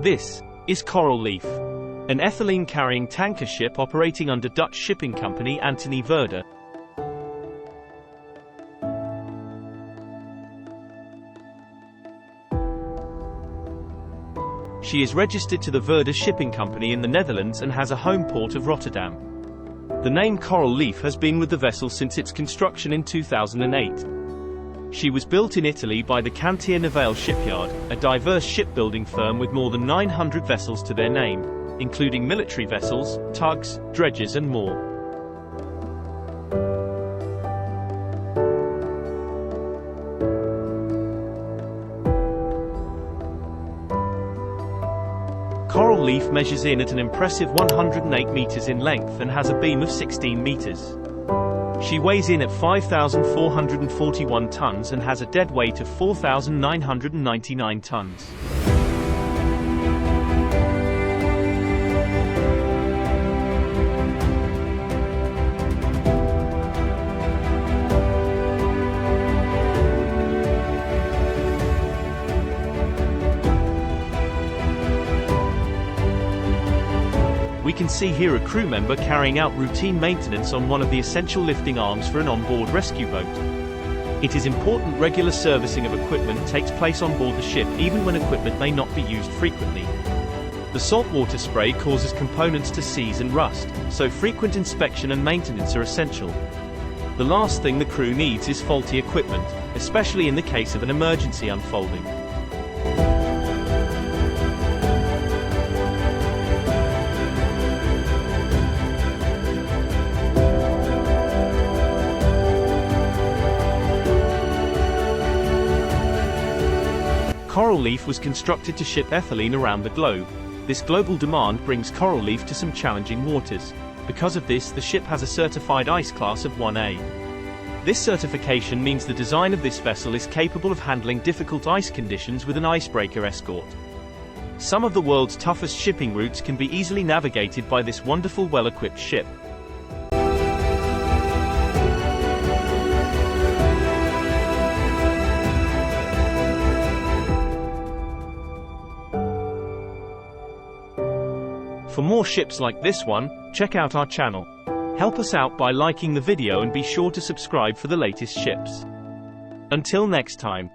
This is Coral Leaf, an ethylene-carrying tanker ship operating under Dutch shipping company Veder. She is registered to the Veder shipping company in the Netherlands and has a home port of Rotterdam. The name Coral Leaf has been with the vessel since its construction in 2008. She was built in Italy by the Cantiere Navale shipyard, a diverse shipbuilding firm with more than 900 vessels to their name, including military vessels, tugs, dredgers and more. Coral Leaf measures in at an impressive 108 meters in length and has a beam of 16 meters. She weighs in at 5,441 tons and has a dead weight of 4,999 tons. We can see here a crew member carrying out routine maintenance on one of the essential lifting arms for an onboard rescue boat. It is important regular servicing of equipment takes place on board the ship even when equipment may not be used frequently. The saltwater spray causes components to seize and rust, so frequent inspection and maintenance are essential. The last thing the crew needs is faulty equipment, especially in the case of an emergency unfolding. Coral Leaf was constructed to ship ethylene around the globe. This global demand brings Coral Leaf to some challenging waters. Because of this, the ship has a certified ice class of 1A. This certification means the design of this vessel is capable of handling difficult ice conditions with an icebreaker escort. Some of the world's toughest shipping routes can be easily navigated by this wonderful, well-equipped ship. For more ships like this one, check out our channel. Help us out by liking the video and be sure to subscribe for the latest ships. Until next time.